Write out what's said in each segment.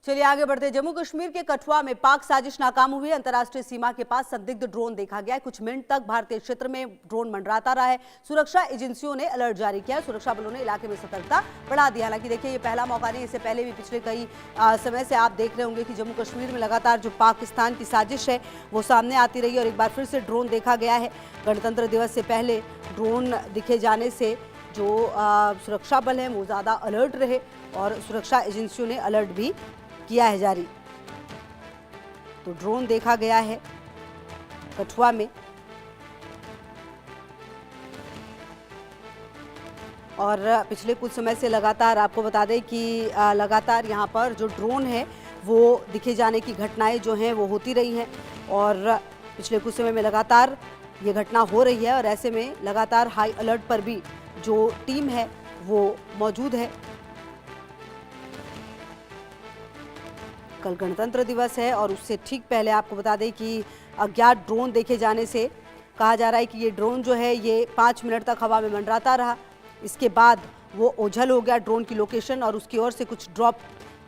चलिए आगे बढ़ते। जम्मू कश्मीर के कठुआ में पाक साजिश नाकाम हुई। अंतर्राष्ट्रीय सीमा के पास संदिग्ध ड्रोन देखा गया है। कुछ मिनट तक भारतीय क्षेत्र में ड्रोन मंडराता रहा है। सुरक्षा एजेंसियों ने अलर्ट जारी किया। सुरक्षा बलों ने इलाके में सतर्कता बढ़ा दी। हालांकि देखिए, ये पहला मौका नहीं, इससे पहले भी पिछले कई समय से आप देख रहे होंगे कि जम्मू कश्मीर में लगातार जो पाकिस्तान की साजिश है वो सामने आती रही और एक बार फिर से ड्रोन देखा गया है। गणतंत्र दिवस से पहले ड्रोन दिखे जाने से जो सुरक्षा बल हैं वो ज़्यादा अलर्ट रहे और सुरक्षा एजेंसियों ने अलर्ट भी किया है जारी। तो ड्रोन देखा गया है कठुआ में और पिछले कुछ समय से लगातार आपको बता दें कि लगातार यहाँ पर जो ड्रोन है वो दिखे जाने की घटनाएं जो हैं वो होती रही हैं और पिछले कुछ समय में लगातार ये घटना हो रही है और ऐसे में लगातार हाई अलर्ट पर भी जो टीम है वो मौजूद है। कल गणतंत्र दिवस है और उससे ठीक पहले आपको बता दें कि अज्ञात ड्रोन देखे जाने से कहा जा रहा है कि ये ड्रोन जो है ये 5 मिनट तक हवा में मंडराता रहा। इसके बाद वो ओझल हो गया ड्रोन की लोकेशन और उसकी ओर से कुछ ड्रॉप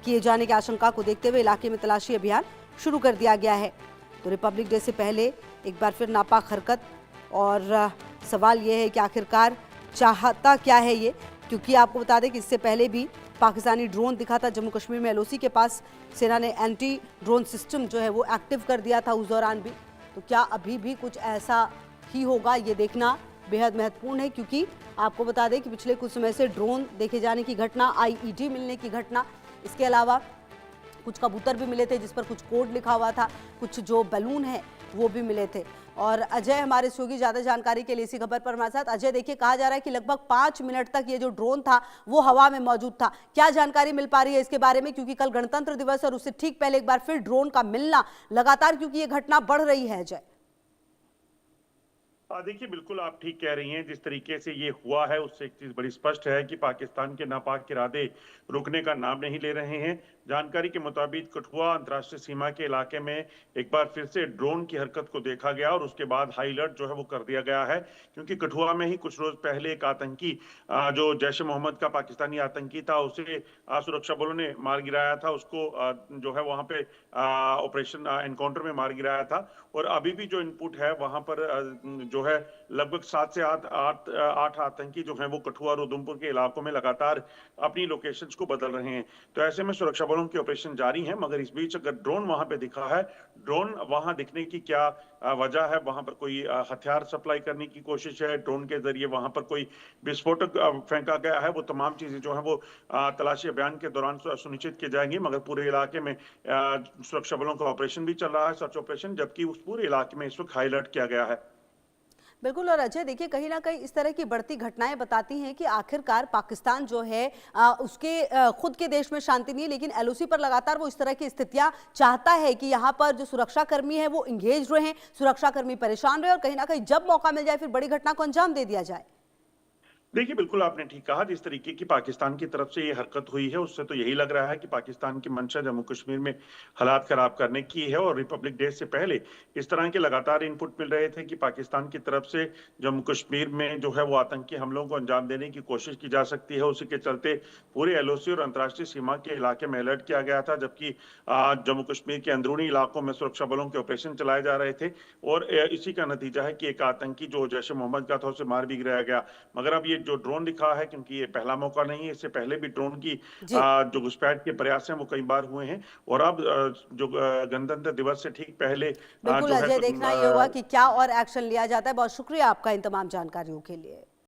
किए जाने की आशंका को देखते हुए इलाके में तलाशी अभियान शुरू कर दिया गया है। तो रिपब्लिक डे से पहले एक बार फिर नापाक हरकत और सवाल ये है कि आखिरकार चाहता क्या है ये, क्योंकि आपको बता दें कि इससे पहले भी पाकिस्तानी ड्रोन दिखा था जम्मू कश्मीर में। एलओसी के पास सेना ने एंटी ड्रोन सिस्टम जो है वो एक्टिव कर दिया था उस दौरान भी। तो क्या अभी भी कुछ ऐसा ही होगा, ये देखना बेहद महत्वपूर्ण है, क्योंकि आपको बता दें कि पिछले कुछ समय से ड्रोन देखे जाने की घटना, आईईडी मिलने की घटना, इसके अलावा कुछ कबूतर भी मिले थे जिस पर कुछ कोड लिखा हुआ था, कुछ जो बैलून है वो भी मिले थे। और अजय हमारे सहयोगी ज़्यादा जानकारी के लिए इसी खबर पर हमारे साथ। अजय, देखिए कहा जा रहा है कि लगभग 5 मिनट तक ये जो ड्रोन था वो हवा में मौजूद था। क्या जानकारी मिल पा रही है इसके बारे में, क्योंकि कल गणतंत्र दिवस और उससे ठीक पहले एक बार फिर ड्रोन का मिलना लगातार, क्योंकि ये घटना बढ़ रही है। अजय देखिए, बिल्कुल आप ठीक कह रही हैं। जिस तरीके से ये हुआ है उससे एक चीज बड़ी स्पष्ट है कि पाकिस्तान के नापाक इरादे रुकने का नाम नहीं ले रहे हैं। जानकारी के मुताबिक कठुआ अंतर्राष्ट्रीय सीमा के इलाके में एक बार फिर से ड्रोन की हरकत को देखा गया और उसके बाद हाई अलर्ट जो है वो कर दिया गया है, क्योंकि कठुआ में ही कुछ रोज पहले एक आतंकी जो जैश ए मोहम्मद का पाकिस्तानी आतंकी था उसे सुरक्षा बलों ने मार गिराया था। उसको जो है वहां पे ऑपरेशन एनकाउंटर में मार गिराया था और अभी भी जो इनपुट है वहां पर जो है लगभग 7 से 8 आतंकी जो हैं वो कठुआ और उधमपुर के इलाकों में लगातार अपनी लोकेशंस को बदल रहे हैं। तो ऐसे में सुरक्षा बलों के ऑपरेशन जारी हैं, मगर इस बीच अगर ड्रोन वहां पे दिखा है, ड्रोन वहां दिखने की क्या वजह है? वहां पर कोई हथियार सप्लाई करने की कोशिश है, ड्रोन के जरिए वहां पर कोई विस्फोटक फेंका गया है? वो तमाम चीजें जो है वो तलाशी अभियान के दौरान सुनिश्चित की जाएंगी। मगर पूरे इलाके में सुरक्षा बलों का ऑपरेशन भी चल रहा है, सर्च ऑपरेशन, जबकि उस पूरे इलाके में इस वक्त हाई अलर्ट किया गया है। बिल्कुल। और अजय देखिए, कहीं ना कहीं इस तरह की बढ़ती घटनाएं बताती हैं कि आखिरकार पाकिस्तान जो है उसके खुद के देश में शांति नहीं है, लेकिन एलओसी पर लगातार वो इस तरह की स्थितियां चाहता है कि यहाँ पर जो सुरक्षाकर्मी है वो इंगेज रहे, सुरक्षाकर्मी परेशान रहे और कहीं ना कहीं जब मौका मिल जाए फिर बड़ी घटना को अंजाम दे दिया जाए। देखिए, बिल्कुल आपने ठीक कहा। जिस तरीके की पाकिस्तान की तरफ से ये हरकत हुई है उससे तो यही लग रहा है कि पाकिस्तान की मंशा जम्मू कश्मीर में हालात खराब करने की है और रिपब्लिक डे से पहले इस तरह के लगातार इनपुट मिल रहे थे कि पाकिस्तान की तरफ से जम्मू कश्मीर में जो है वो आतंकी हमलों को अंजाम देने की कोशिश की जा सकती है। उसी के चलते पूरे एलओसी और अंतर्राष्ट्रीय सीमा के इलाके में अलर्ट किया गया था, जबकि जम्मू कश्मीर के अंदरूनी इलाकों में सुरक्षा बलों के ऑपरेशन चलाए जा रहे थे और इसी का नतीजा है कि एक आतंकी जो जैश ए मोहम्मद का था उसे मार भी गिराया गया। मगर अब ये जो ड्रोन दिखा है, क्योंकि ये पहला मौका नहीं है, इससे पहले भी ड्रोन की जो घुसपैठ के प्रयास हैं वो कई बार हुए हैं और अब जो गणतंत्र दिवस से ठीक पहले बिल्कुल अजय, देखना ये होगा कि क्या और एक्शन लिया जाता है। बहुत शुक्रिया आपका इन तमाम जानकारियों के लिए।